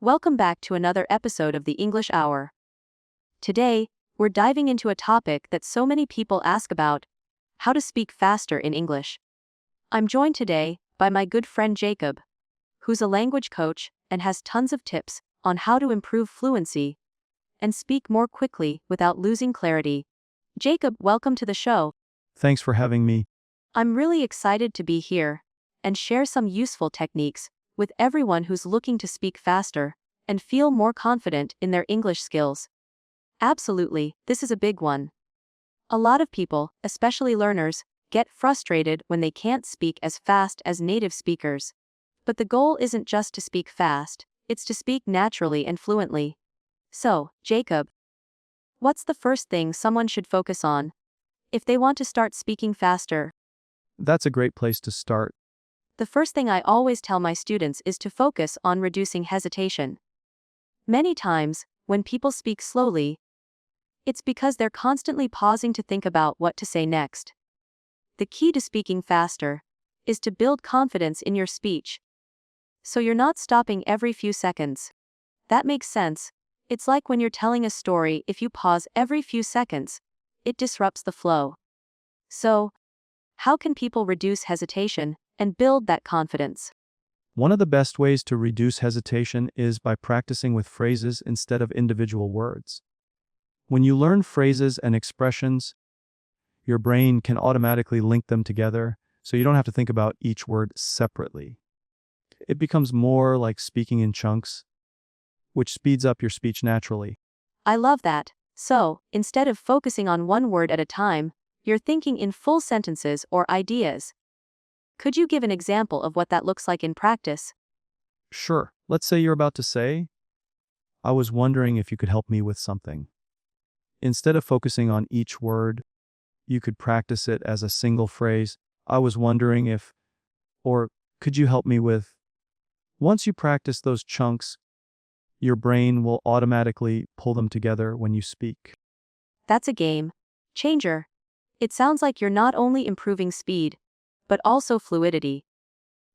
Welcome back to another episode of the English Hour. Today, we're diving into a topic that so many people ask about: how to speak faster in English. I'm joined today by my good friend Jacob, who's a language coach and has tons of tips on how to improve fluency and speak more quickly without losing clarity. Jacob, welcome to the show. Thanks for having me. I'm really excited to be here and share some useful techniques with everyone who's looking to speak faster and feel more confident in their English skills. Absolutely, this is a big one. A lot of people, especially learners, get frustrated when they can't speak as fast as native speakers. But the goal isn't just to speak fast, it's to speak naturally and fluently. So, Jacob, what's the first thing someone should focus on if they want to start speaking faster? That's a great place to start. The first thing I always tell my students is to focus on reducing hesitation. Many times, when people speak slowly, it's because they're constantly pausing to think about what to say next. The key to speaking faster is to build confidence in your speech, so you're not stopping every few seconds. That makes sense. It's like when you're telling a story. If you pause every few seconds, it disrupts the flow. So, how can people reduce hesitation and build that confidence? One of the best ways to reduce hesitation is by practicing with phrases instead of individual words. When you learn phrases and expressions, your brain can automatically link them together, so you don't have to think about each word separately. It becomes more like speaking in chunks, which speeds up your speech naturally. I love that. So, instead of focusing on one word at a time, you're thinking in full sentences or ideas. Could you give an example of what that looks like in practice? Sure, let's say you're about to say, "I was wondering if you could help me with something." Instead of focusing on each word, you could practice it as a single phrase. "I was wondering if," or "could you help me with?" Once you practice those chunks, your brain will automatically pull them together when you speak. That's a game changer. It sounds like you're not only improving speed, but also fluidity.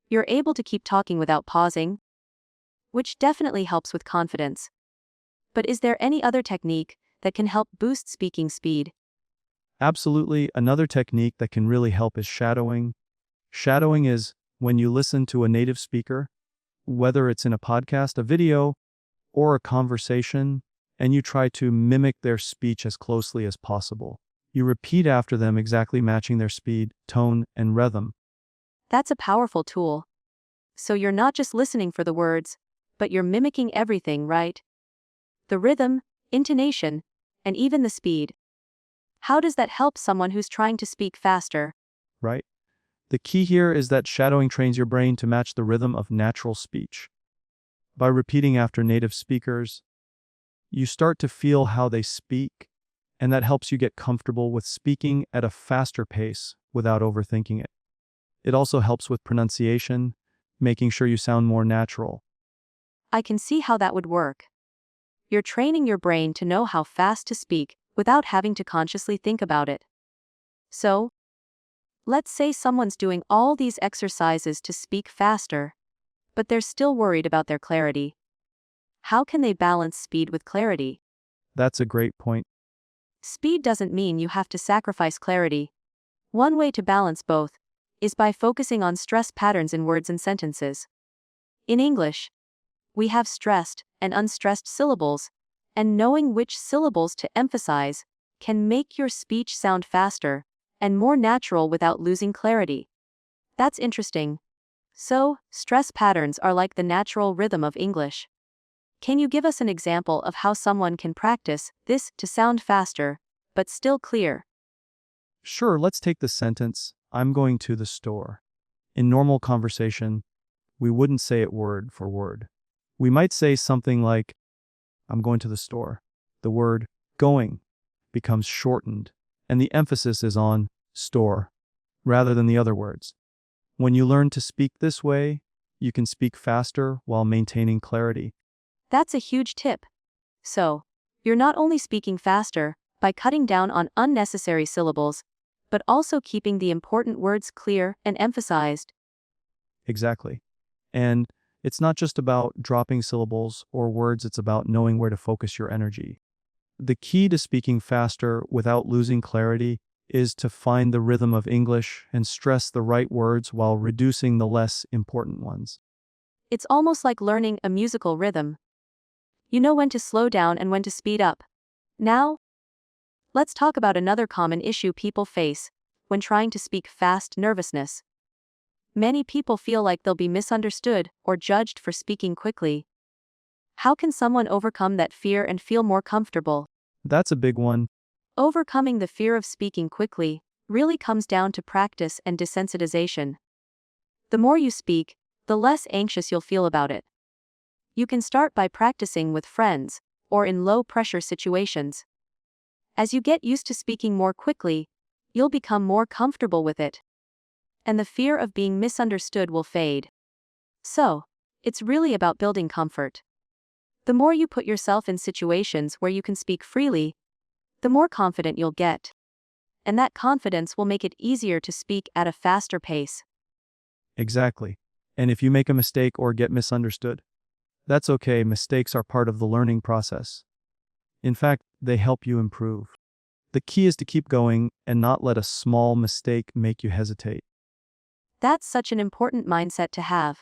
You're able to keep talking without pausing, which definitely helps with confidence. But is there any other technique that can help boost speaking speed? Absolutely, another technique that can really help is shadowing. Shadowing is when you listen to a native speaker, whether it's in a podcast, a video, or a conversation, and you try to mimic their speech as closely as possible. You repeat after them, exactly matching their speed, tone, and rhythm. That's a powerful tool. So you're not just listening for the words, but you're mimicking everything, right? The rhythm, intonation, and even the speed. How does that help someone who's trying to speak faster? Right? The key here is that shadowing trains your brain to match the rhythm of natural speech. By repeating after native speakers, you start to feel how they speak, and that helps you get comfortable with speaking at a faster pace without overthinking it. It also helps with pronunciation, making sure you sound more natural. I can see how that would work. You're training your brain to know how fast to speak without having to consciously think about it. So, let's say someone's doing all these exercises to speak faster, but they're still worried about their clarity. How can they balance speed with clarity? That's a great point. Speed doesn't mean you have to sacrifice clarity. One way to balance both is by focusing on stress patterns in words and sentences. In English, we have stressed and unstressed syllables, and knowing which syllables to emphasize can make your speech sound faster and more natural without losing clarity. That's interesting. So, stress patterns are like the natural rhythm of English. Can you give us an example of how someone can practice this to sound faster, but still clear? Sure, let's take the sentence, "I'm going to the store." In normal conversation, we wouldn't say it word for word. We might say something like, "I'm going to the store." The word "going" becomes shortened, and the emphasis is on store, rather than the other words. When you learn to speak this way, you can speak faster while maintaining clarity. That's a huge tip. So, you're not only speaking faster by cutting down on unnecessary syllables, but also keeping the important words clear and emphasized. Exactly. And It's not just about dropping syllables or words, it's about knowing where to focus your energy. The key to speaking faster without losing clarity is to find the rhythm of English and stress the right words while reducing the less important ones. It's almost like learning a musical rhythm. You know when to slow down and when to speed up. Now, let's talk about another common issue people face when trying to speak fast: nervousness. Many people feel like they'll be misunderstood or judged for speaking quickly. How can someone overcome that fear and feel more comfortable? That's a big one. Overcoming the fear of speaking quickly really comes down to practice and desensitization. The more you speak, the less anxious you'll feel about it. You can start by practicing with friends or in low-pressure situations. As you get used to speaking more quickly, you'll become more comfortable with it, and the fear of being misunderstood will fade. So, it's really about building comfort. The more you put yourself in situations where you can speak freely, the more confident you'll get. And that confidence will make it easier to speak at a faster pace. Exactly. And if you make a mistake or get misunderstood, that's okay. Mistakes are part of the learning process. In fact, they help you improve. The key is to keep going and not let a small mistake make you hesitate. That's such an important mindset to have.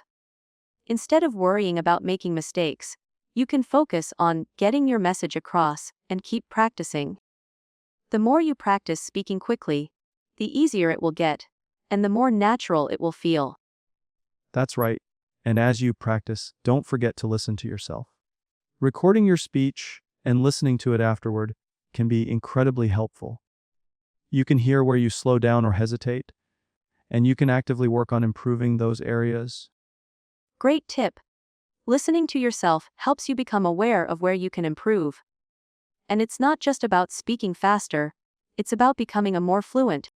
Instead of worrying about making mistakes, you can focus on getting your message across and keep practicing. The more you practice speaking quickly, the easier it will get, and the more natural it will feel. That's right. And as you practice, don't forget to listen to yourself. Recording your speech and listening to it afterward can be incredibly helpful. You can hear where you slow down or hesitate, and you can actively work on improving those areas. Great tip. Listening to yourself helps you become aware of where you can improve. And it's not just about speaking faster, it's about becoming a more fluent,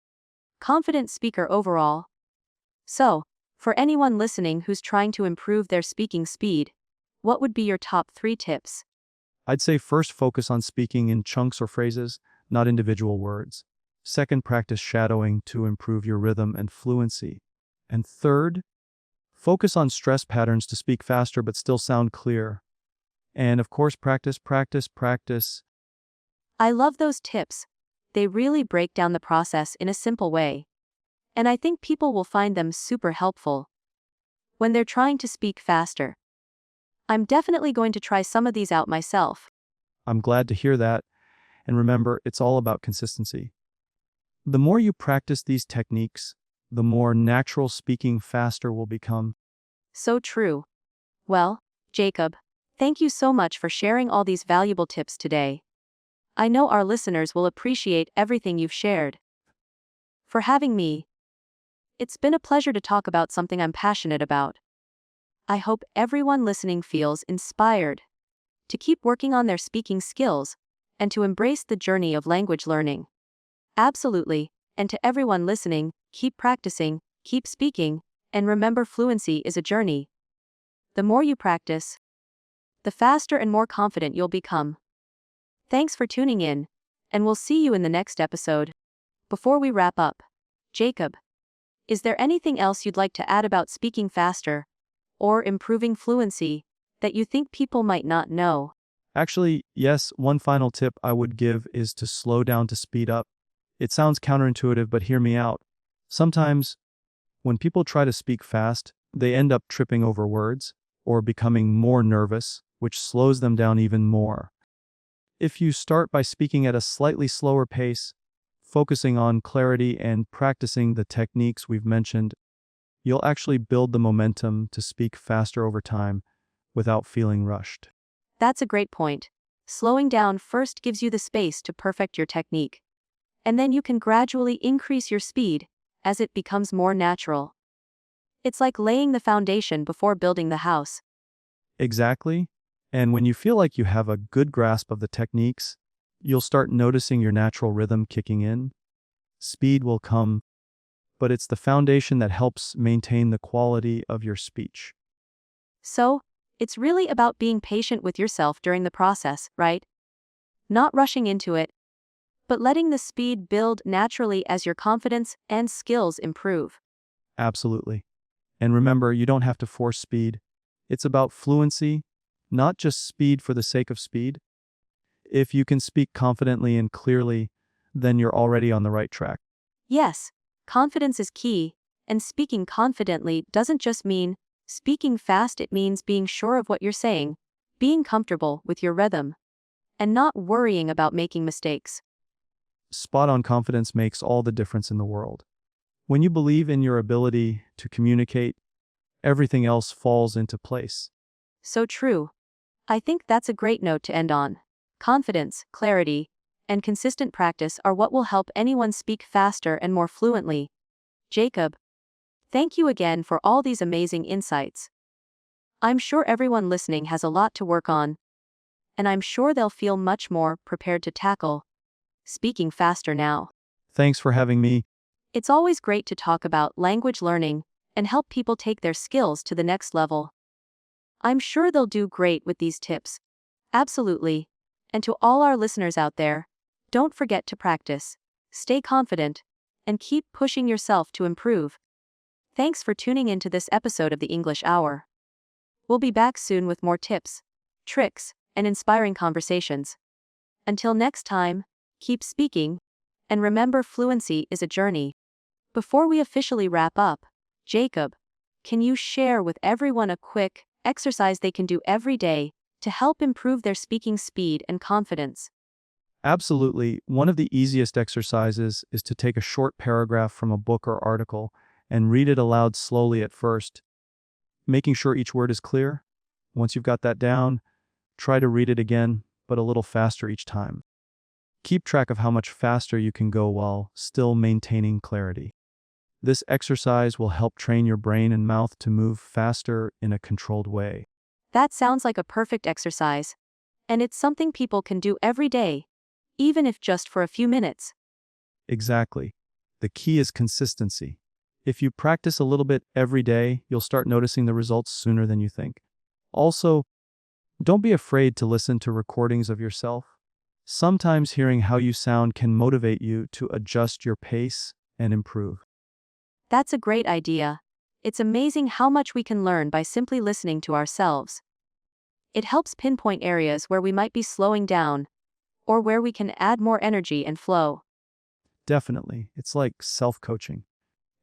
confident speaker overall. So, for anyone listening who's trying to improve their speaking speed, what would be your top 3 tips? I'd say first, focus on speaking in chunks or phrases, not individual words. Second, practice shadowing to improve your rhythm and fluency. And third, focus on stress patterns to speak faster but still sound clear. And of course, practice. I love those tips. They really break down the process in a simple way. And I think people will find them super helpful when they're trying to speak faster. I'm definitely going to try some of these out myself. I'm glad to hear that. And remember, it's all about consistency. The more you practice these techniques, the more natural speaking faster will become. So true. Well, Jacob, thank you so much for sharing all these valuable tips today. I know our listeners will appreciate everything you've shared. For having me, it's been a pleasure to talk about something I'm passionate about. I hope everyone listening feels inspired to keep working on their speaking skills and to embrace the journey of language learning. Absolutely, and to everyone listening, keep practicing, keep speaking, and remember, fluency is a journey. The more you practice, the faster and more confident you'll become. Thanks for tuning in, and we'll see you in the next episode. Before we wrap up, Jacob, is there anything else you'd like to add about speaking faster or improving fluency that you think people might not know? Actually, yes, one final tip I would give is to slow down to speed up. It sounds counterintuitive, but hear me out. Sometimes, when people try to speak fast, they end up tripping over words or becoming more nervous, which slows them down even more. If you start by speaking at a slightly slower pace, focusing on clarity and practicing the techniques we've mentioned, you'll actually build the momentum to speak faster over time without feeling rushed. That's a great point. Slowing down first gives you the space to perfect your technique, and then you can gradually increase your speed as it becomes more natural. It's like laying the foundation before building the house. Exactly. And when you feel like you have a good grasp of the techniques, you'll start noticing your natural rhythm kicking in. Speed will come, but it's the foundation that helps maintain the quality of your speech. So, it's really about being patient with yourself during the process, right? Not rushing into it, but letting the speed build naturally as your confidence and skills improve. Absolutely. And remember, you don't have to force speed. It's about fluency, not just speed for the sake of speed. If you can speak confidently and clearly, then you're already on the right track. Yes, confidence is key, and speaking confidently doesn't just mean speaking fast, it means being sure of what you're saying, being comfortable with your rhythm, and not worrying about making mistakes. Spot-on confidence makes all the difference in the world. When you believe in your ability to communicate, everything else falls into place. So true. I think that's a great note to end on. Confidence, clarity, and consistent practice are what will help anyone speak faster and more fluently. Jacob, thank you again for all these amazing insights. I'm sure everyone listening has a lot to work on, and I'm sure they'll feel much more prepared to tackle speaking faster now. Thanks for having me. It's always great to talk about language learning and help people take their skills to the next level. I'm sure they'll do great with these tips. Absolutely. And to all our listeners out there, don't forget to practice, stay confident, and keep pushing yourself to improve. Thanks for tuning into this episode of the English Hour. We'll be back soon with more tips, tricks, and inspiring conversations. Until next time, keep speaking, and remember, fluency is a journey. Before we officially wrap up, Jacob, can you share with everyone a quick exercise they can do every day to help improve their speaking speed and confidence? Absolutely. One of the easiest exercises is to take a short paragraph from a book or article and read it aloud slowly at first, making sure each word is clear. Once you've got that down, try to read it again, but a little faster each time. Keep track of how much faster you can go while still maintaining clarity. This exercise will help train your brain and mouth to move faster in a controlled way. That sounds like a perfect exercise, and it's something people can do every day, even if just for a few minutes. Exactly. The key is consistency. If you practice a little bit every day, you'll start noticing the results sooner than you think. Also, don't be afraid to listen to recordings of yourself. Sometimes hearing how you sound can motivate you to adjust your pace and improve. That's a great idea. It's amazing how much we can learn by simply listening to ourselves. It helps pinpoint areas where we might be slowing down, or where we can add more energy and flow. Definitely. It's like self-coaching.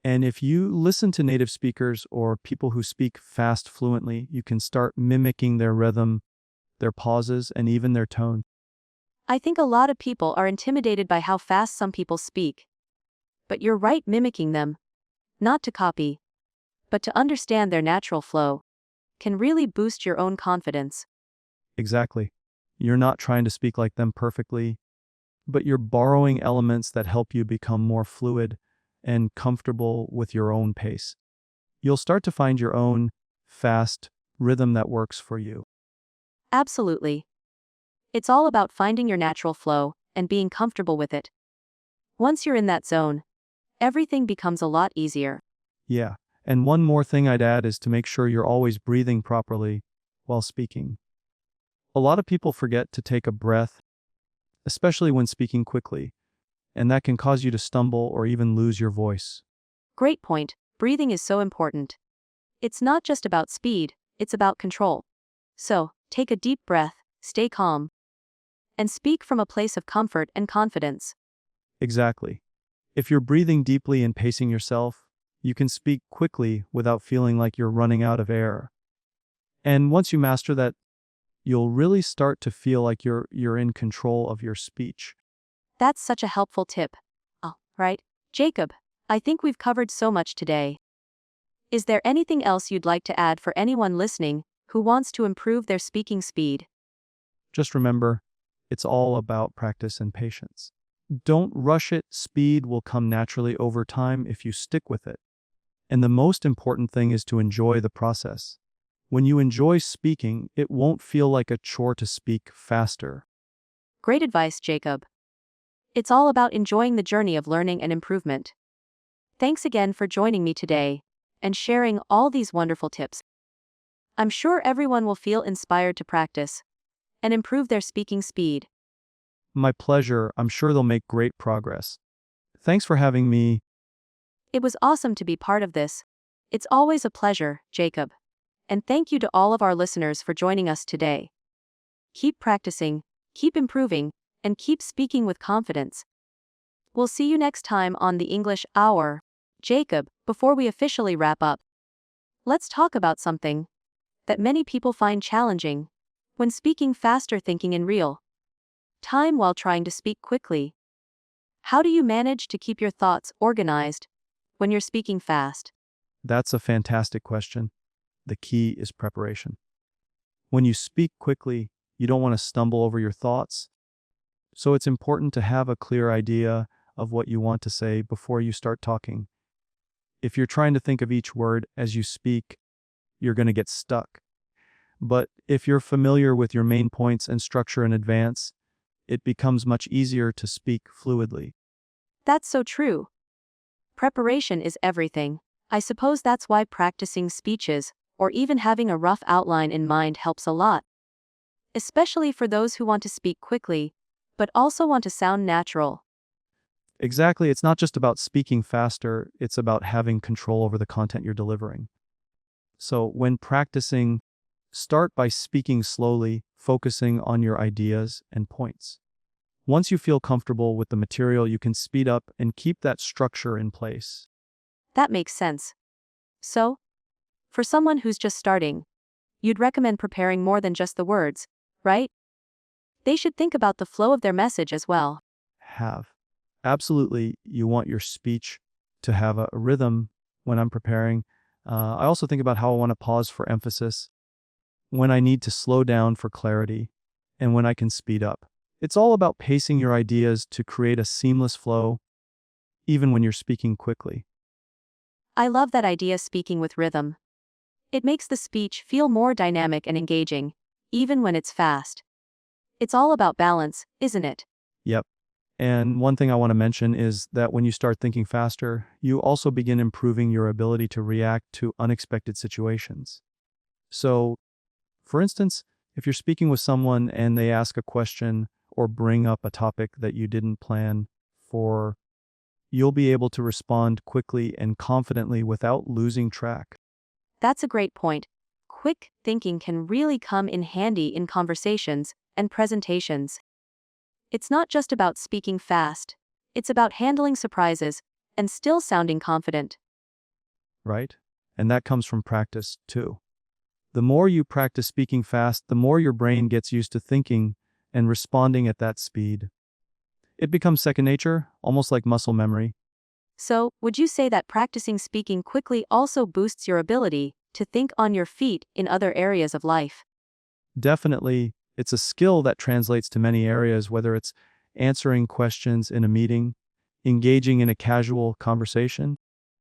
And if you listen to native speakers or people who speak fast fluently, you can start mimicking their rhythm, their pauses, and even their tone. I think a lot of people are intimidated by how fast some people speak. But you're right, mimicking them, not to copy, but to understand their natural flow, can really boost your own confidence. Exactly. You're not trying to speak like them perfectly, but you're borrowing elements that help you become more fluid and comfortable with your own pace. You'll start to find your own fast rhythm that works for you. Absolutely. It's all about finding your natural flow and being comfortable with it. Once you're in that zone, everything becomes a lot easier. Yeah. And one more thing I'd add is to make sure you're always breathing properly while speaking. A lot of people forget to take a breath, especially when speaking quickly, and that can cause you to stumble or even lose your voice. Great point. Breathing is so important. It's not just about speed, it's about control. So, take a deep breath, stay calm, and speak from a place of comfort and confidence. Exactly. If you're breathing deeply and pacing yourself, you can speak quickly without feeling like you're running out of air. And once you master that, you'll really start to feel like you're in control of your speech. That's such a helpful tip. Oh, right. Jacob, I think we've covered so much today. Is there anything else you'd like to add for anyone listening who wants to improve their speaking speed? Just remember, it's all about practice and patience. Don't rush it. Speed will come naturally over time if you stick with it. And the most important thing is to enjoy the process. When you enjoy speaking, it won't feel like a chore to speak faster. Great advice, Jacob. It's all about enjoying the journey of learning and improvement. Thanks again for joining me today and sharing all these wonderful tips. I'm sure everyone will feel inspired to practice and improve their speaking speed. My pleasure. I'm sure they'll make great progress. Thanks for having me. It was awesome to be part of this. It's always a pleasure, Jacob. And thank you to all of our listeners for joining us today. Keep practicing, keep improving, and keep speaking with confidence. We'll see you next time on the English Hour. Jacob, before we officially wrap up, let's talk about something that many people find challenging when speaking faster, thinking in real time while trying to speak quickly. How do you manage to keep your thoughts organized when you're speaking fast? That's a fantastic question. The key is preparation. When you speak quickly, you don't want to stumble over your thoughts. So it's important to have a clear idea of what you want to say before you start talking. If you're trying to think of each word as you speak, you're going to get stuck. But if you're familiar with your main points and structure in advance, it becomes much easier to speak fluidly. That's so true. Preparation is everything. I suppose that's why practicing speeches, or even having a rough outline in mind, helps a lot. Especially for those who want to speak quickly, but also want to sound natural. Exactly, it's not just about speaking faster, it's about having control over the content you're delivering. So when practicing, start by speaking slowly, focusing on your ideas and points. Once you feel comfortable with the material, you can speed up and keep that structure in place. That makes sense. So, for someone who's just starting, you'd recommend preparing more than just the words, right? They should think about the flow of their message as well. Absolutely, you want your speech to have a rhythm when I'm preparing. I also think about how I want to pause for emphasis, when I need to slow down for clarity, and when I can speed up. It's all about pacing your ideas to create a seamless flow, even when you're speaking quickly. I love that idea, speaking with rhythm. It makes the speech feel more dynamic and engaging, even when it's fast. It's all about balance, isn't it? Yep. And one thing I want to mention is that when you start thinking faster, you also begin improving your ability to react to unexpected situations. So, for instance, if you're speaking with someone and they ask a question or bring up a topic that you didn't plan for, you'll be able to respond quickly and confidently without losing track. That's a great point. Quick thinking can really come in handy in conversations and presentations. It's not just about speaking fast, it's about handling surprises and still sounding confident. Right? And that comes from practice, too. The more you practice speaking fast, the more your brain gets used to thinking and responding at that speed. It becomes second nature, almost like muscle memory. So, would you say that practicing speaking quickly also boosts your ability to think on your feet in other areas of life? Definitely, it's a skill that translates to many areas, whether it's answering questions in a meeting, engaging in a casual conversation,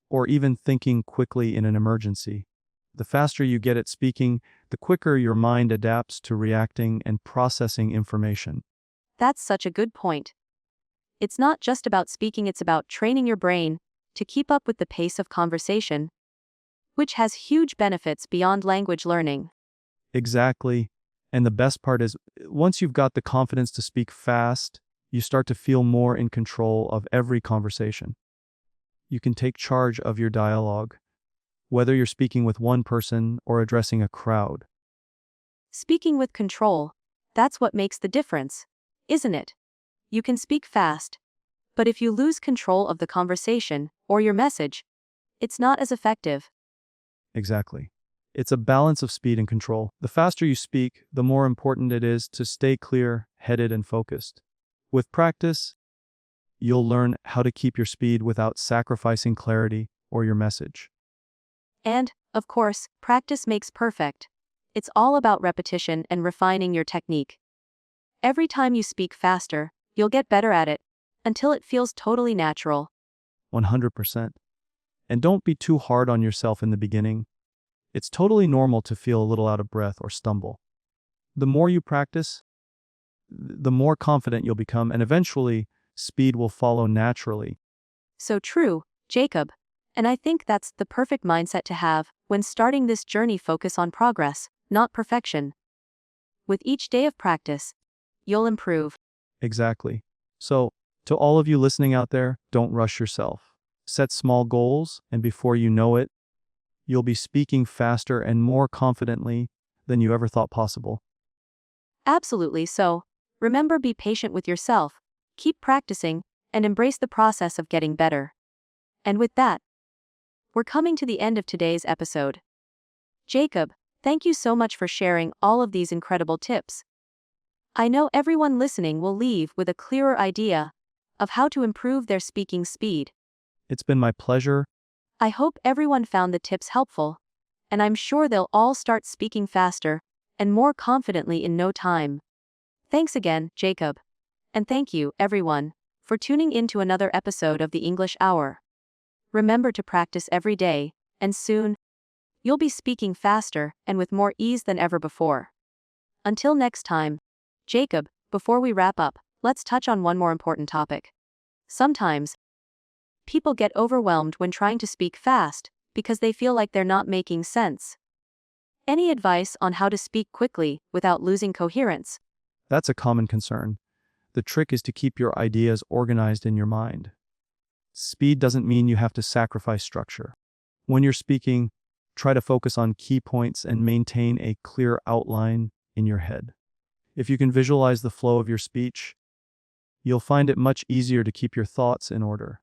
or even thinking quickly in an emergency. The faster you get at speaking, the quicker your mind adapts to reacting and processing information. That's such a good point. It's not just about speaking, it's about training your brain to keep up with the pace of conversation, which has huge benefits beyond language learning. Exactly. And the best part is, once you've got the confidence to speak fast, you start to feel more in control of every conversation. You can take charge of your dialogue, whether you're speaking with one person or addressing a crowd. Speaking with control, that's what makes the difference, isn't it? You can speak fast, but if you lose control of the conversation or your message, it's not as effective. Exactly. It's a balance of speed and control. The faster you speak, the more important it is to stay clear-headed and focused. With practice, you'll learn how to keep your speed without sacrificing clarity or your message. And, of course, practice makes perfect. It's all about repetition and refining your technique. Every time you speak faster, you'll get better at it, until it feels totally natural. 100%. And don't be too hard on yourself in the beginning. It's totally normal to feel a little out of breath or stumble. The more you practice, the more confident you'll become, and eventually, speed will follow naturally. So true, Jacob. And I think that's the perfect mindset to have when starting this journey. Focus on progress, not perfection. With each day of practice, you'll improve. Exactly. So, to all of you listening out there, don't rush yourself. Set small goals, and before you know it, you'll be speaking faster and more confidently than you ever thought possible. Absolutely so. Remember, be patient with yourself, keep practicing, and embrace the process of getting better. And with that, we're coming to the end of today's episode. Jacob, thank you so much for sharing all of these incredible tips. I know everyone listening will leave with a clearer idea of how to improve their speaking speed. It's been my pleasure. I hope everyone found the tips helpful, and I'm sure they'll all start speaking faster and more confidently in no time. Thanks again, Jacob. And thank you, everyone, for tuning in to another episode of the English Hour. Remember to practice every day, and soon, you'll be speaking faster and with more ease than ever before. Until next time, Jacob, before we wrap up, let's touch on one more important topic. Sometimes, people get overwhelmed when trying to speak fast because they feel like they're not making sense. Any advice on how to speak quickly without losing coherence? That's a common concern. The trick is to keep your ideas organized in your mind. Speed doesn't mean you have to sacrifice structure. When you're speaking, try to focus on key points and maintain a clear outline in your head. If you can visualize the flow of your speech, you'll find it much easier to keep your thoughts in order.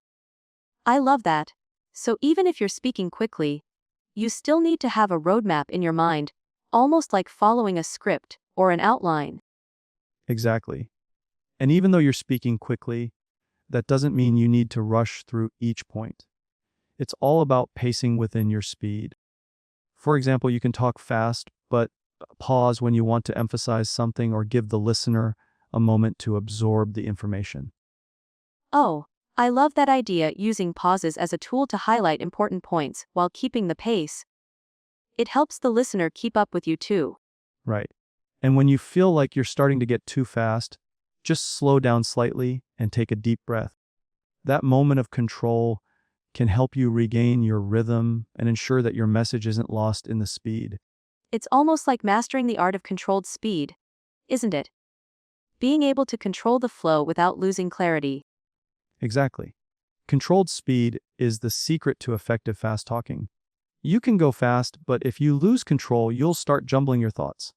I love that. So even if you're speaking quickly, you still need to have a roadmap in your mind, almost like following a script or an outline. Exactly. And even though you're speaking quickly, that doesn't mean you need to rush through each point. It's all about pacing within your speed. For example, you can talk fast, but pause when you want to emphasize something or give the listener a moment to absorb the information. Oh, I love that idea, using pauses as a tool to highlight important points while keeping the pace. It helps the listener keep up with you too. Right. And when you feel like you're starting to get too fast, just slow down slightly and take a deep breath. That moment of control can help you regain your rhythm and ensure that your message isn't lost in the speed. It's almost like mastering the art of controlled speed, isn't it? Being able to control the flow without losing clarity. Exactly. Controlled speed is the secret to effective fast talking. You can go fast, but if you lose control, you'll start jumbling your thoughts.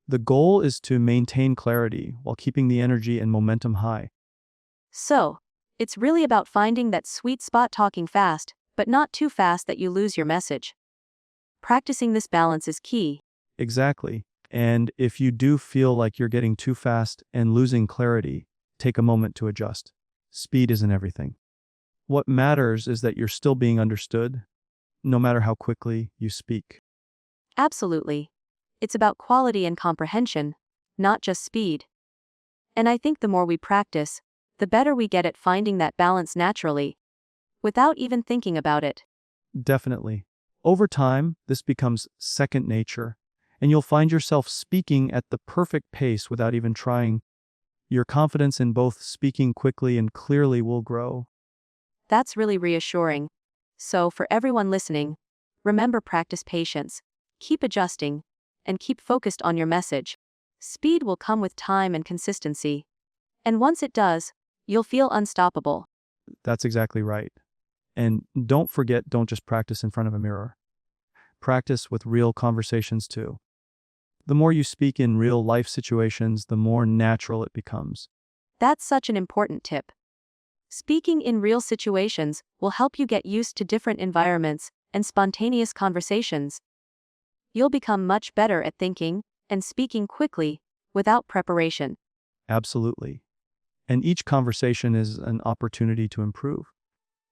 The goal is to maintain clarity while keeping the energy and momentum high. So, it's really about finding that sweet spot, talking fast, but not too fast that you lose your message. Practicing this balance is key. Exactly. And if you do feel like you're getting too fast and losing clarity, take a moment to adjust. Speed isn't everything. What matters is that you're still being understood, no matter how quickly you speak. Absolutely. It's about quality and comprehension, not just speed. And I think the more we practice, the better we get at finding that balance naturally, without even thinking about it. Definitely. Over time, this becomes second nature, and you'll find yourself speaking at the perfect pace without even trying. Your confidence in both speaking quickly and clearly will grow. That's really reassuring. So, for everyone listening, remember, practice patience, keep adjusting, and keep focused on your message. Speed will come with time and consistency. And once it does, you'll feel unstoppable. That's exactly right. And don't forget, don't just practice in front of a mirror. Practice with real conversations too. The more you speak in real life situations, the more natural it becomes. That's such an important tip. Speaking in real situations will help you get used to different environments and spontaneous conversations. You'll become much better at thinking and speaking quickly without preparation. Absolutely. And each conversation is an opportunity to improve.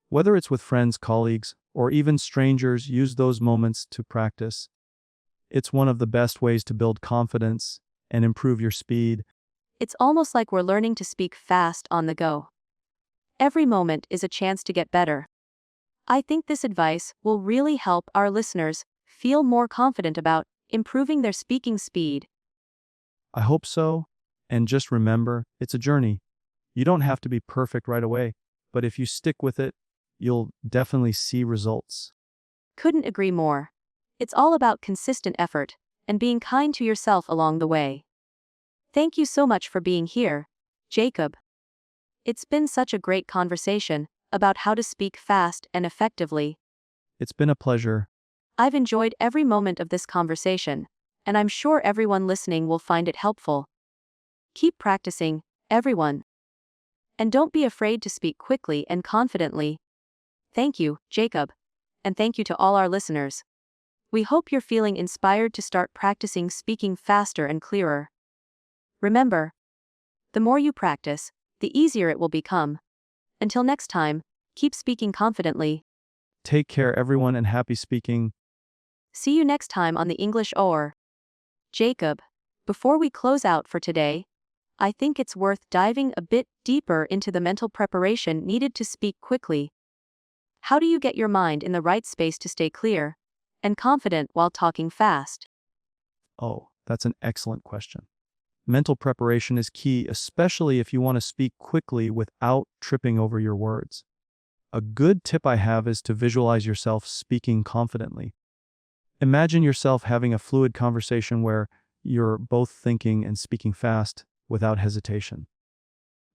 Whether it's with friends, colleagues, or even strangers, use those moments to practice. It's one of the best ways to build confidence and improve your speed. It's almost like we're learning to speak fast on the go. Every moment is a chance to get better. I think this advice will really help our listeners feel more confident about improving their speaking speed. I hope so. And just remember, it's a journey. You don't have to be perfect right away, but if you stick with it, you'll definitely see results. Couldn't agree more. It's all about consistent effort and being kind to yourself along the way. Thank you so much for being here, Jacob. It's been such a great conversation about how to speak fast and effectively. It's been a pleasure. I've enjoyed every moment of this conversation, and I'm sure everyone listening will find it helpful. Keep practicing, everyone. And don't be afraid to speak quickly and confidently. Thank you, Jacob. And thank you to all our listeners. We hope you're feeling inspired to start practicing speaking faster and clearer. Remember, the more you practice, the easier it will become. Until next time, keep speaking confidently. Take care, everyone, and happy speaking. See you next time on the English Hour. Jacob, before we close out for today, I think it's worth diving a bit deeper into the mental preparation needed to speak quickly. How do you get your mind in the right space to stay clear and confident while talking fast? Oh, that's an excellent question. Mental preparation is key, especially if you want to speak quickly without tripping over your words. A good tip I have is to visualize yourself speaking confidently. Imagine yourself having a fluid conversation where you're both thinking and speaking fast without hesitation.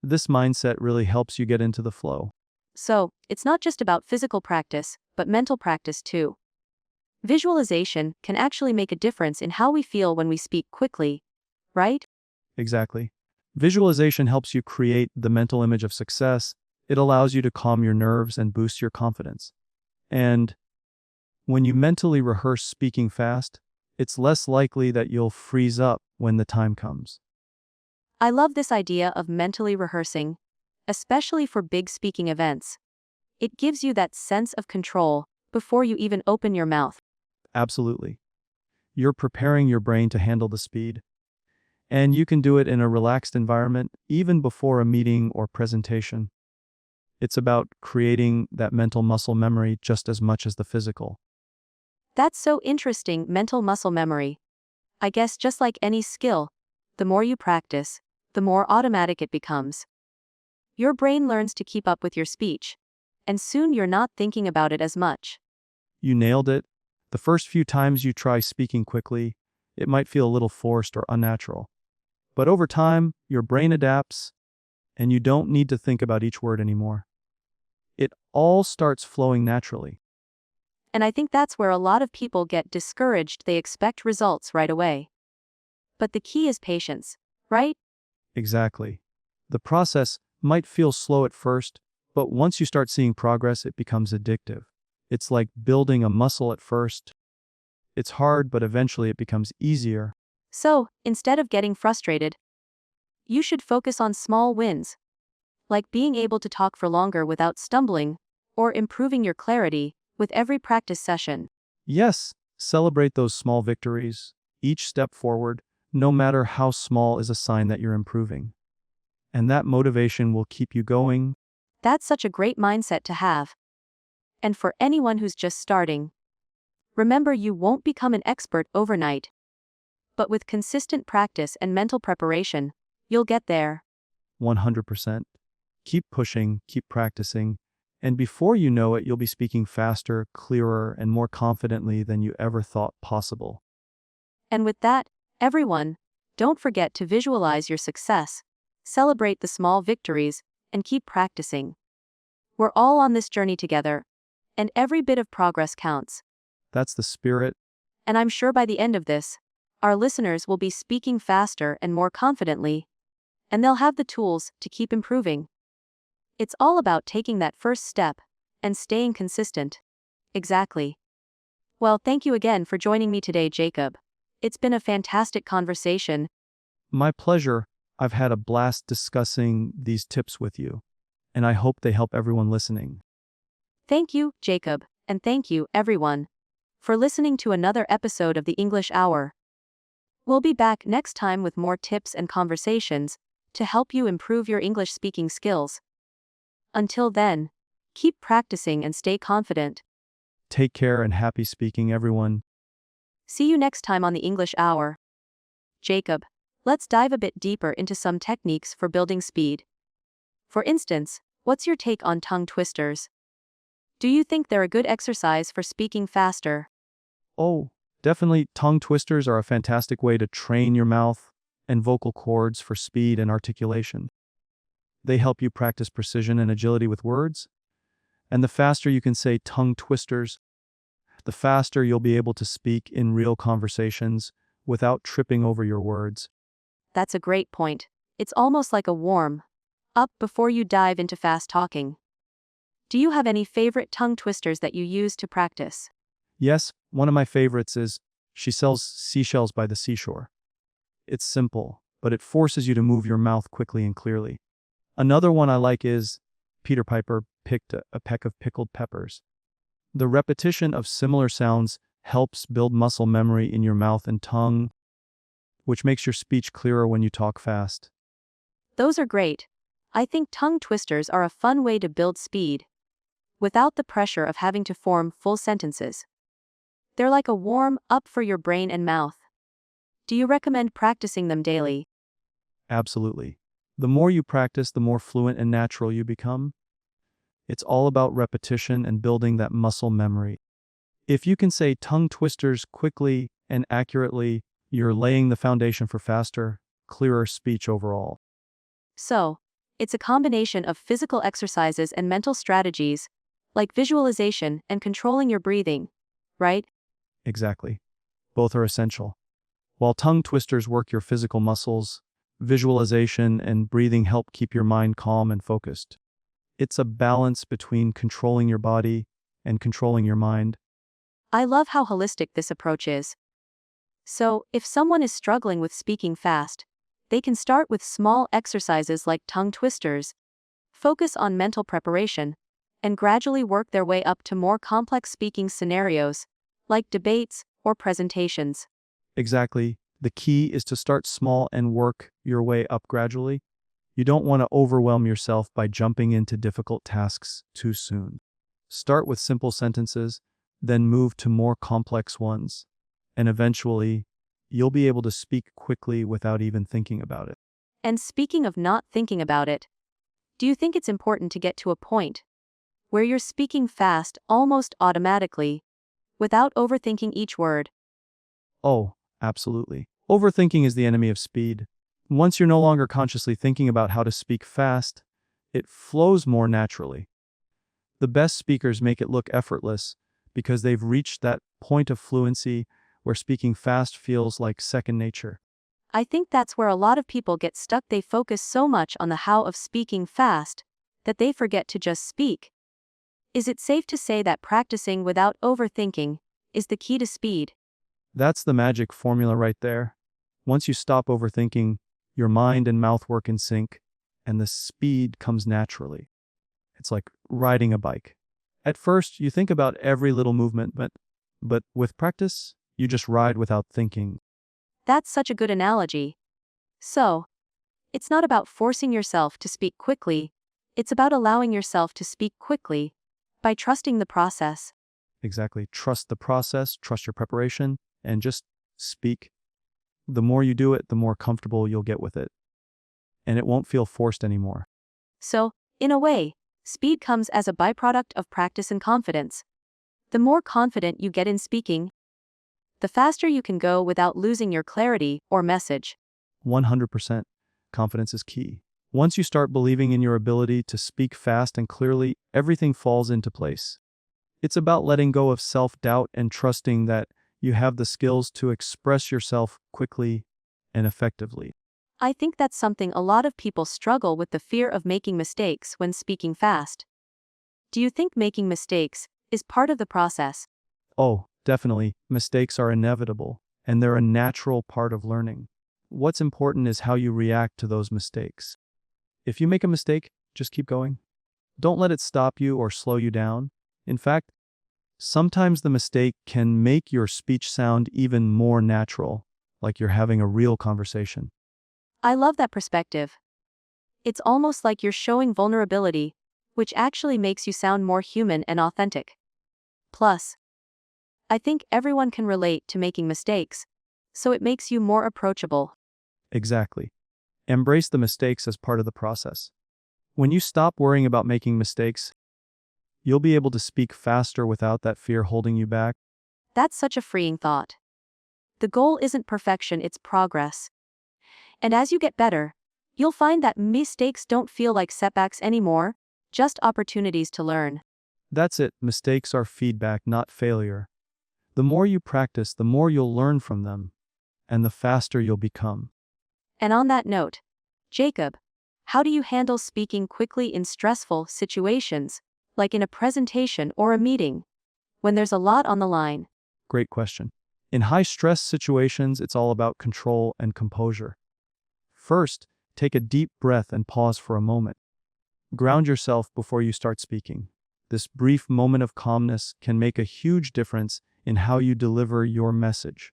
This mindset really helps you get into the flow. So, it's not just about physical practice, but mental practice too. Visualization can actually make a difference in how we feel when we speak quickly, right? Exactly. Visualization helps you create the mental image of success. It allows you to calm your nerves and boost your confidence. And when you mentally rehearse speaking fast, it's less likely that you'll freeze up when the time comes. I love this idea of mentally rehearsing, especially for big speaking events. It gives you that sense of control before you even open your mouth. Absolutely. You're preparing your brain to handle the speed. And you can do it in a relaxed environment, even before a meeting or presentation. It's about creating that mental muscle memory just as much as the physical. That's so interesting, mental muscle memory. I guess just like any skill, the more you practice, the more automatic it becomes. Your brain learns to keep up with your speech, and soon you're not thinking about it as much. You nailed it. The first few times you try speaking quickly, it might feel a little forced or unnatural. But over time, your brain adapts, and you don't need to think about each word anymore. It all starts flowing naturally. And I think that's where a lot of people get discouraged. They expect results right away. But the key is patience, right? Exactly. The process might feel slow at first, but once you start seeing progress, it becomes addictive. It's like building a muscle at first. It's hard, but eventually it becomes easier. So, instead of getting frustrated, you should focus on small wins, like being able to talk for longer without stumbling, or improving your clarity with every practice session. Yes, celebrate those small victories. Each step forward, no matter how small, is a sign that you're improving. And that motivation will keep you going. That's such a great mindset to have. And for anyone who's just starting, remember you won't become an expert overnight. But with consistent practice and mental preparation, you'll get there. 100%. Keep pushing, keep practicing, and before you know it, you'll be speaking faster, clearer, and more confidently than you ever thought possible. And with that, everyone, don't forget to visualize your success, celebrate the small victories, and keep practicing. We're all on this journey together, and every bit of progress counts. That's the spirit. And I'm sure by the end of this, our listeners will be speaking faster and more confidently, and they'll have the tools to keep improving. It's all about taking that first step and staying consistent. Exactly. Well, thank you again for joining me today, Jacob. It's been a fantastic conversation. My pleasure. I've had a blast discussing these tips with you, and I hope they help everyone listening. Thank you, Jacob, and thank you, everyone, for listening to another episode of the English Hour. We'll be back next time with more tips and conversations to help you improve your English speaking skills. Until then, keep practicing and stay confident. Take care and happy speaking, everyone. See you next time on the English Hour. Jacob, let's dive a bit deeper into some techniques for building speed. For instance, what's your take on tongue twisters? Do you think they're a good exercise for speaking faster? Oh, definitely, tongue twisters are a fantastic way to train your mouth and vocal cords for speed and articulation. They help you practice precision and agility with words. And the faster you can say tongue twisters, the faster you'll be able to speak in real conversations without tripping over your words. That's a great point. It's almost like a warm up before you dive into fast talking. Do you have any favorite tongue twisters that you use to practice? Yes, one of my favorites is she sells seashells by the seashore. It's simple, but it forces you to move your mouth quickly and clearly. Another one I like is Peter Piper picked a peck of pickled peppers. The repetition of similar sounds helps build muscle memory in your mouth and tongue, which makes your speech clearer when you talk fast. Those are great. I think tongue twisters are a fun way to build speed without the pressure of having to form full sentences. They're like a warm up for your brain and mouth. Do you recommend practicing them daily? Absolutely. The more you practice, the more fluent and natural you become. It's all about repetition and building that muscle memory. If you can say tongue twisters quickly and accurately, you're laying the foundation for faster, clearer speech overall. So, it's a combination of physical exercises and mental strategies, like visualization and controlling your breathing, right? Exactly. Both are essential. While tongue twisters work your physical muscles, visualization and breathing help keep your mind calm and focused. It's a balance between controlling your body and controlling your mind. I love how holistic this approach is. So, if someone is struggling with speaking fast, they can start with small exercises like tongue twisters, focus on mental preparation, and gradually work their way up to more complex speaking scenarios, like debates or presentations. Exactly. The key is to start small and work your way up gradually. You don't want to overwhelm yourself by jumping into difficult tasks too soon. Start with simple sentences, then move to more complex ones, and eventually, you'll be able to speak quickly without even thinking about it. And speaking of not thinking about it, do you think it's important to get to a point where you're speaking fast almost automatically, without overthinking each word? Oh, absolutely. Overthinking is the enemy of speed. Once you're no longer consciously thinking about how to speak fast, it flows more naturally. The best speakers make it look effortless because they've reached that point of fluency where speaking fast feels like second nature. I think that's where a lot of people get stuck. They focus so much on the how of speaking fast that they forget to just speak. Is it safe to say that practicing without overthinking is the key to speed? That's the magic formula right there. Once you stop overthinking, your mind and mouth work in sync, and the speed comes naturally. It's like riding a bike. At first, you think about every little movement, but with practice, you just ride without thinking. That's such a good analogy. So, it's not about forcing yourself to speak quickly, it's about allowing yourself to speak quickly by trusting the process. Exactly. Trust the process, trust your preparation, and just speak. The more you do it, the more comfortable you'll get with it. And it won't feel forced anymore. So, in a way, speed comes as a byproduct of practice and confidence. The more confident you get in speaking, the faster you can go without losing your clarity or message. 100% confidence is key. Once you start believing in your ability to speak fast and clearly, everything falls into place. It's about letting go of self-doubt and trusting that you have the skills to express yourself quickly and effectively. I think that's something a lot of people struggle with, the fear of making mistakes when speaking fast. Do you think making mistakes is part of the process? Oh, definitely, mistakes are inevitable, and they're a natural part of learning. What's important is how you react to those mistakes. If you make a mistake, just keep going. Don't let it stop you or slow you down. In fact, sometimes the mistake can make your speech sound even more natural, like you're having a real conversation. I love that perspective. It's almost like you're showing vulnerability, which actually makes you sound more human and authentic. Plus, I think everyone can relate to making mistakes, so it makes you more approachable. Exactly. Embrace the mistakes as part of the process. When you stop worrying about making mistakes, you'll be able to speak faster without that fear holding you back. That's such a freeing thought. The goal isn't perfection, it's progress. And as you get better, you'll find that mistakes don't feel like setbacks anymore, just opportunities to learn. That's it. Mistakes are feedback, not failure. The more you practice, the more you'll learn from them, and the faster you'll become. And on that note, Jacob, how do you handle speaking quickly in stressful situations, like in a presentation or a meeting, when there's a lot on the line? Great question. In high-stress situations, it's all about control and composure. First, take a deep breath and pause for a moment. Ground yourself before you start speaking. This brief moment of calmness can make a huge difference in how you deliver your message.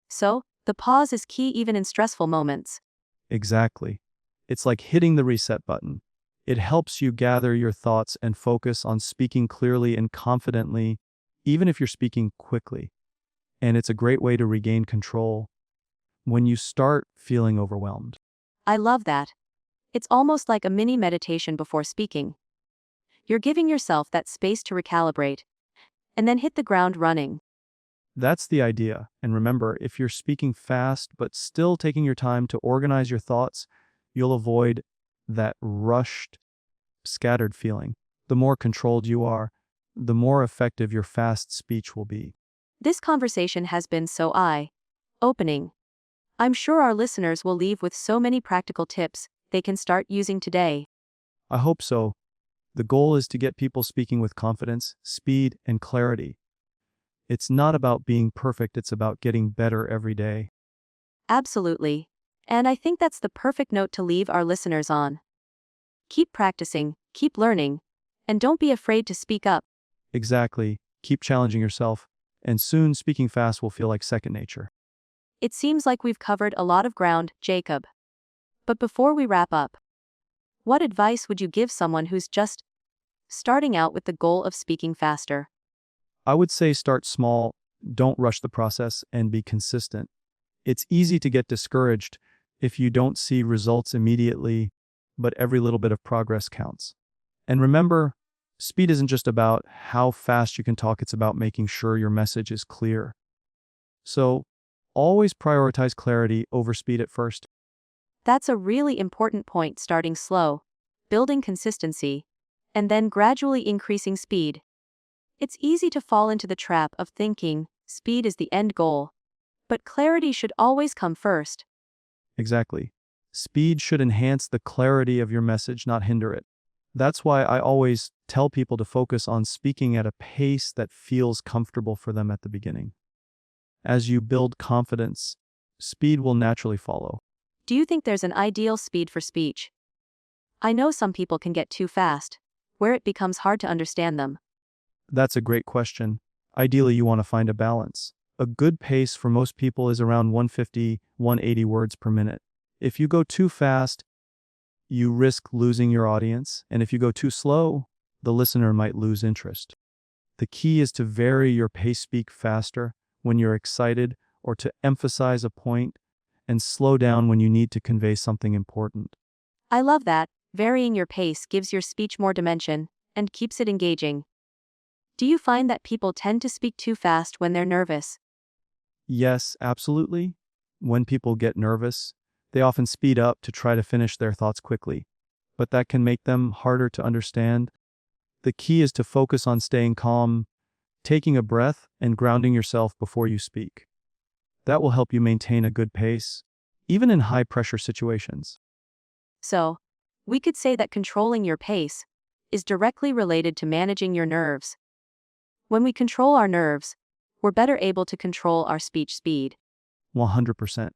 So, the pause is key even in stressful moments. Exactly. It's like hitting the reset button. It helps you gather your thoughts and focus on speaking clearly and confidently, even if you're speaking quickly. And it's a great way to regain control when you start feeling overwhelmed. I love that. It's almost like a mini meditation before speaking. You're giving yourself that space to recalibrate, and then hit the ground running. That's the idea. And remember, if you're speaking fast but still taking your time to organize your thoughts, you'll avoid that rushed, scattered feeling. The more controlled you are, the more effective your fast speech will be. This conversation has been so eye-opening. I'm sure our listeners will leave with so many practical tips they can start using today. I hope so. The goal is to get people speaking with confidence, speed, and clarity. It's not about being perfect, it's about getting better every day. Absolutely. And I think that's the perfect note to leave our listeners on. Keep practicing, keep learning, and don't be afraid to speak up. Exactly. Keep challenging yourself, and soon speaking fast will feel like second nature. It seems like we've covered a lot of ground, Jacob. But before we wrap up, what advice would you give someone who's just starting out with the goal of speaking faster? I would say start small, don't rush the process, and be consistent. It's easy to get discouraged if you don't see results immediately, but every little bit of progress counts. And remember, speed isn't just about how fast you can talk, it's about making sure your message is clear. So, always prioritize clarity over speed at first. That's a really important point, starting slow, building consistency, and then gradually increasing speed. It's easy to fall into the trap of thinking speed is the end goal, but clarity should always come first. Exactly. Speed should enhance the clarity of your message, not hinder it. That's why I always tell people to focus on speaking at a pace that feels comfortable for them at the beginning. As you build confidence, speed will naturally follow. Do you think there's an ideal speed for speech? I know some people can get too fast, where it becomes hard to understand them. That's a great question. Ideally, you want to find a balance. A good pace for most people is around 150, 180 words per minute. If you go too fast, you risk losing your audience, and if you go too slow, the listener might lose interest. The key is to vary your pace, speak faster when you're excited or to emphasize a point, and slow down when you need to convey something important. I love that. Varying your pace gives your speech more dimension and keeps it engaging. Do you find that people tend to speak too fast when they're nervous? Yes, absolutely. When people get nervous, they often speed up to try to finish their thoughts quickly, but that can make them harder to understand. The key is to focus on staying calm, taking a breath, and grounding yourself before you speak. That will help you maintain a good pace, even in high-pressure situations. So, we could say that controlling your pace is directly related to managing your nerves. When we control our nerves, we're better able to control our speech speed. 100%.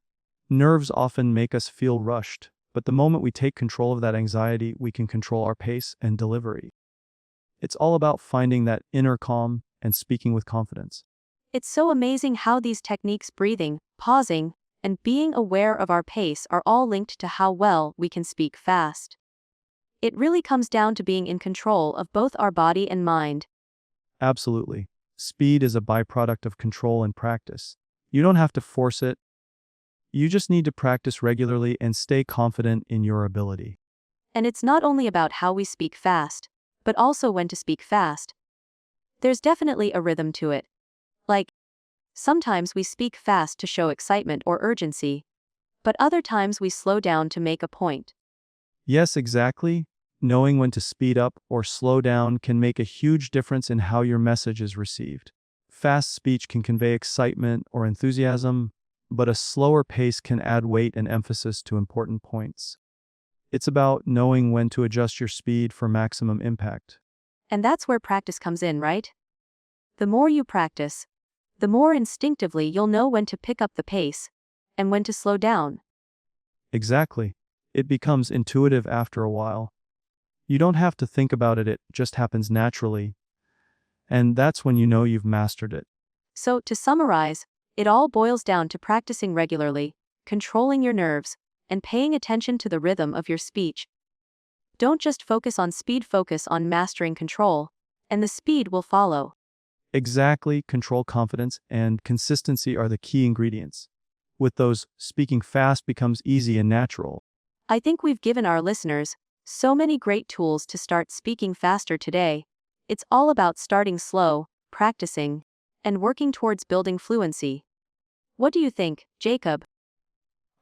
Nerves often make us feel rushed, but the moment we take control of that anxiety, we can control our pace and delivery. It's all about finding that inner calm and speaking with confidence. It's so amazing how these techniques, breathing, pausing, and being aware of our pace, are all linked to how well we can speak fast. It really comes down to being in control of both our body and mind. Absolutely. Speed is a byproduct of control and practice. You don't have to force it. You just need to practice regularly and stay confident in your ability. And it's not only about how we speak fast, but also when to speak fast. There's definitely a rhythm to it. Like, sometimes we speak fast to show excitement or urgency, but other times we slow down to make a point. Yes, exactly. Knowing when to speed up or slow down can make a huge difference in how your message is received. Fast speech can convey excitement or enthusiasm, but a slower pace can add weight and emphasis to important points. It's about knowing when to adjust your speed for maximum impact. And that's where practice comes in, right? The more you practice, the more instinctively you'll know when to pick up the pace and when to slow down. Exactly. It becomes intuitive after a while. You don't have to think about it, it just happens naturally. And that's when you know you've mastered it. So, to summarize, it all boils down to practicing regularly, controlling your nerves, and paying attention to the rhythm of your speech. Don't just focus on speed, focus on mastering control, and the speed will follow. Exactly, control, confidence, and consistency are the key ingredients. With those, speaking fast becomes easy and natural. I think we've given our listeners so many great tools to start speaking faster today. It's all about starting slow, practicing, and working towards building fluency. What do you think, Jacob?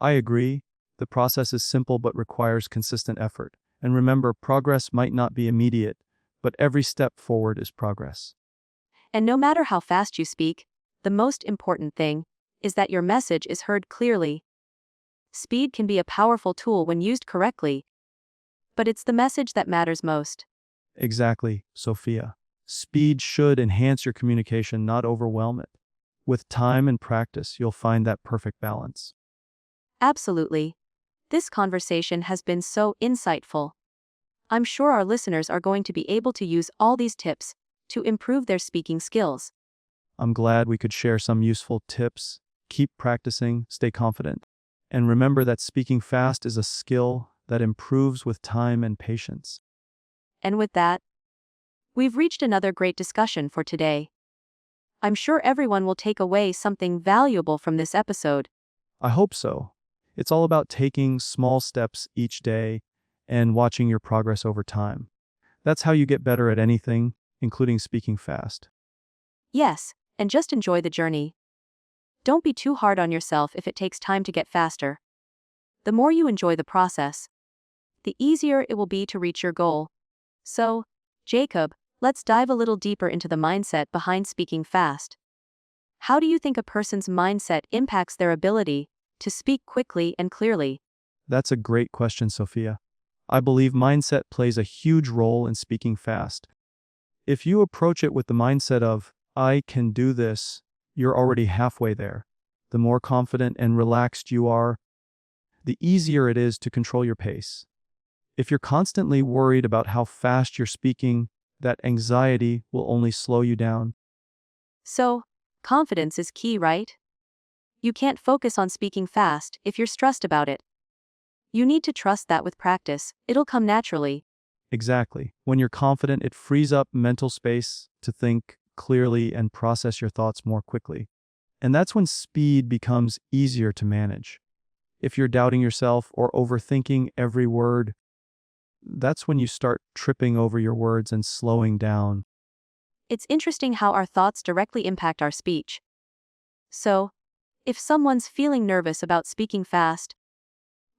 I agree. The process is simple but requires consistent effort. And remember, progress might not be immediate, but every step forward is progress. And no matter how fast you speak, the most important thing is that your message is heard clearly. Speed can be a powerful tool when used correctly, but it's the message that matters most. Exactly, Sophia. Speed should enhance your communication, not overwhelm it. With time and practice, you'll find that perfect balance. Absolutely. This conversation has been so insightful. I'm sure our listeners are going to be able to use all these tips to improve their speaking skills. I'm glad we could share some useful tips. Keep practicing, stay confident, and remember that speaking fast is a skill that improves with time and patience. And with that, we've reached another great discussion for today. I'm sure everyone will take away something valuable from this episode. I hope so. It's all about taking small steps each day and watching your progress over time. That's how you get better at anything, including speaking fast. Yes, and just enjoy the journey. Don't be too hard on yourself if it takes time to get faster. The more you enjoy the process, the easier it will be to reach your goal. So, Jacob, let's dive a little deeper into the mindset behind speaking fast. How do you think a person's mindset impacts their ability to speak quickly and clearly? That's a great question, Sophia. I believe mindset plays a huge role in speaking fast. If you approach it with the mindset of, I can do this, you're already halfway there. The more confident and relaxed you are, the easier it is to control your pace. If you're constantly worried about how fast you're speaking, that anxiety will only slow you down. So, confidence is key, right? You can't focus on speaking fast if you're stressed about it. You need to trust that with practice, it'll come naturally. Exactly. When you're confident, it frees up mental space to think clearly and process your thoughts more quickly. And that's when speed becomes easier to manage. If you're doubting yourself or overthinking every word, that's when you start tripping over your words and slowing down. It's interesting how our thoughts directly impact our speech. So, if someone's feeling nervous about speaking fast,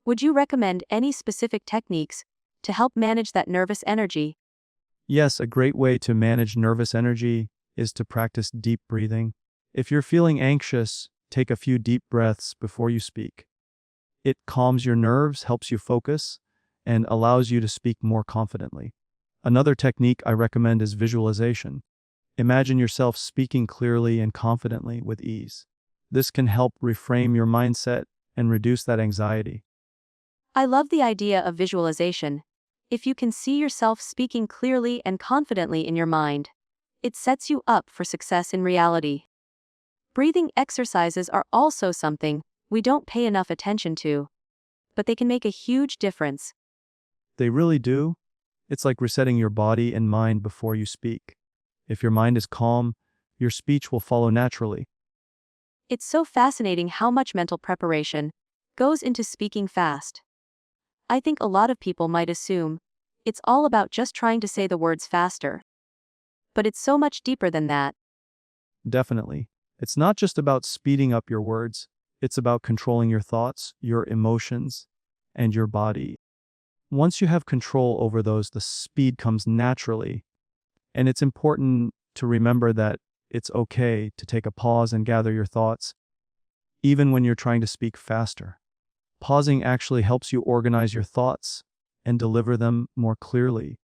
would you recommend any specific techniques to help manage that nervous energy? Yes, a great way to manage nervous energy is to practice deep breathing. If you're feeling anxious, take a few deep breaths before you speak. It calms your nerves, helps you focus, and allows you to speak more confidently. Another technique I recommend is visualization. Imagine yourself speaking clearly and confidently with ease. This can help reframe your mindset and reduce that anxiety. I love the idea of visualization. If you can see yourself speaking clearly and confidently in your mind, it sets you up for success in reality. Breathing exercises are also something we don't pay enough attention to, but they can make a huge difference. They really do. It's like resetting your body and mind before you speak. If your mind is calm, your speech will follow naturally. It's so fascinating how much mental preparation goes into speaking fast. I think a lot of people might assume it's all about just trying to say the words faster. But it's so much deeper than that. Definitely. It's not just about speeding up your words, it's about controlling your thoughts, your emotions, and your body. Once you have control over those, the speed comes naturally. And it's important to remember that It's okay to take a pause and gather your thoughts, even when you're trying to speak faster. Pausing actually helps you organize your thoughts and deliver them more clearly.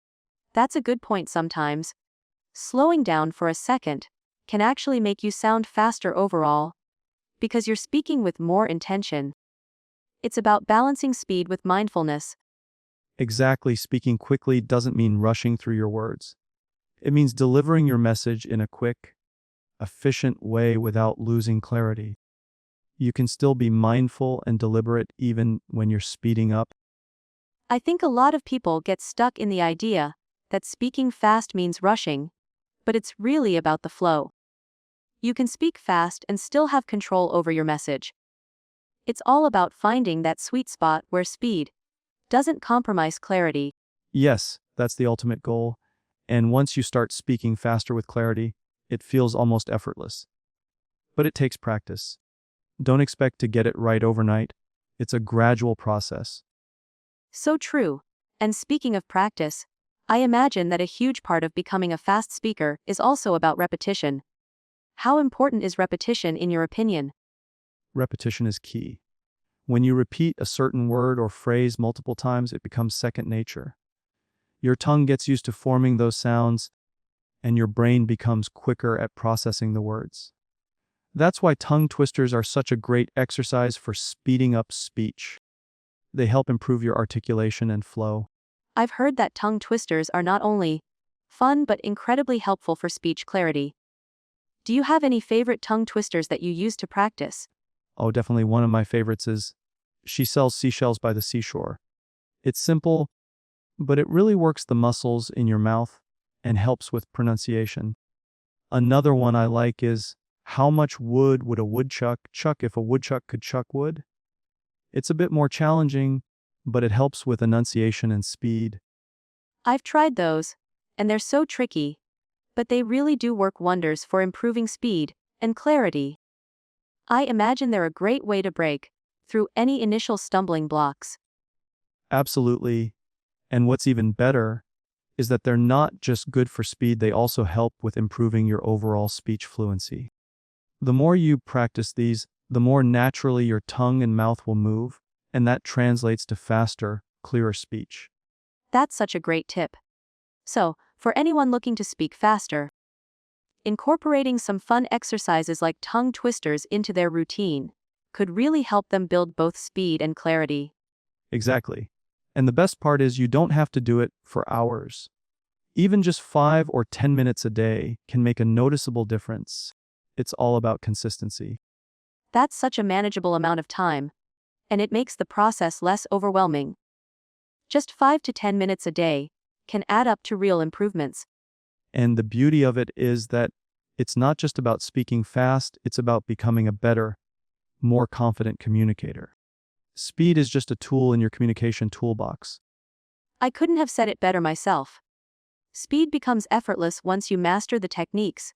That's a good point sometimes. Slowing down for a second can actually make you sound faster overall, because you're speaking with more intention. It's about balancing speed with mindfulness. Exactly, speaking quickly doesn't mean rushing through your words. It means delivering your message in a quick, efficient way without losing clarity. You can still be mindful and deliberate even when you're speeding up. I think a lot of people get stuck in the idea that speaking fast means rushing, but it's really about the flow. You can speak fast and still have control over your message. It's all about finding that sweet spot where speed doesn't compromise clarity. Yes, that's the ultimate goal. And once you start speaking faster with clarity, it feels almost effortless. But it takes practice. Don't expect to get it right overnight. It's a gradual process. So true. And speaking of practice, I imagine that a huge part of becoming a fast speaker is also about repetition. How important is repetition in your opinion? Repetition is key. When you repeat a certain word or phrase multiple times, it becomes second nature. Your tongue gets used to forming those sounds, and your brain becomes quicker at processing the words. That's why tongue twisters are such a great exercise for speeding up speech. They help improve your articulation and flow. I've heard that tongue twisters are not only fun but incredibly helpful for speech clarity. Do you have any favorite tongue twisters that you use to practice? Oh, definitely one of my favorites is "She sells seashells by the seashore." It's simple, but it really works the muscles in your mouth and helps with pronunciation. Another one I like is "How much wood would a woodchuck chuck if a woodchuck could chuck wood?" It's a bit more challenging, but it helps with enunciation and speed. I've tried those, and they're so tricky, but they really do work wonders for improving speed and clarity. I imagine they're a great way to break through any initial stumbling blocks. Absolutely. And what's even better is that they're not just good for speed, they also help with improving your overall speech fluency. The more you practice these, the more naturally your tongue and mouth will move, and that translates to faster, clearer speech. That's such a great tip. So, for anyone looking to speak faster, incorporating some fun exercises like tongue twisters into their routine could really help them build both speed and clarity. Exactly. And the best part is you don't have to do it for hours. Even just 5 or 10 minutes a day can make a noticeable difference. It's all about consistency. That's such a manageable amount of time, and it makes the process less overwhelming. Just 5 to 10 minutes a day can add up to real improvements. And the beauty of it is that it's not just about speaking fast, it's about becoming a better, more confident communicator. Speed is just a tool in your communication toolbox. I couldn't have said it better myself. Speed becomes effortless once you master the techniques,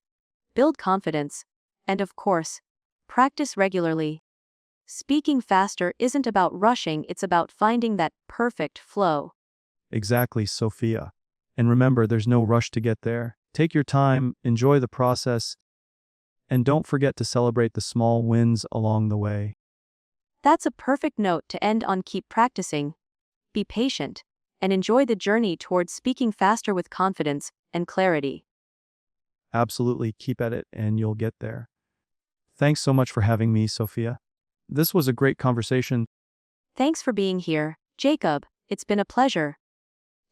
build confidence, and of course, practice regularly. Speaking faster isn't about rushing, it's about finding that perfect flow. Exactly, Sophia. And remember, there's no rush to get there. Take your time, enjoy the process, and don't forget to celebrate the small wins along the way. That's a perfect note to end on. Keep practicing, be patient, and enjoy the journey towards speaking faster with confidence and clarity. Absolutely, keep at it and you'll get there. Thanks so much for having me, Sophia. This was a great conversation. Thanks for being here, Jacob. It's been a pleasure.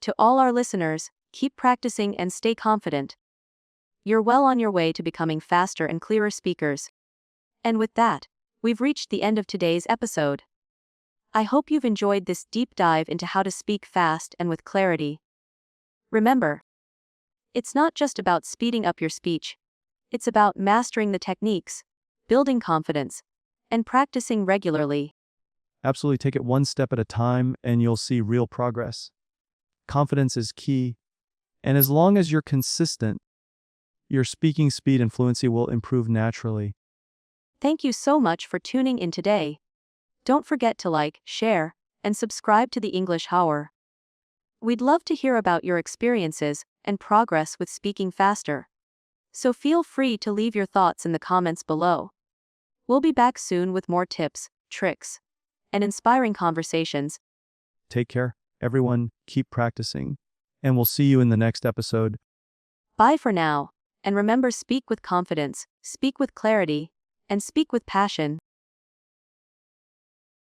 To all our listeners, keep practicing and stay confident. You're well on your way to becoming faster and clearer speakers. And with that, we've reached the end of today's episode. I hope you've enjoyed this deep dive into how to speak fast and with clarity. Remember, it's not just about speeding up your speech, it's about mastering the techniques, building confidence, and practicing regularly. Absolutely, take it one step at a time and you'll see real progress. Confidence is key, and as long as you're consistent, your speaking speed and fluency will improve naturally. Thank you so much for tuning in today. Don't forget to like, share, and subscribe to the English Hour. We'd love to hear about your experiences and progress with speaking faster. So feel free to leave your thoughts in the comments below. We'll be back soon with more tips, tricks, and inspiring conversations. Take care, everyone, keep practicing, and we'll see you in the next episode. Bye for now, and remember, speak with confidence, speak with clarity, and speak with passion.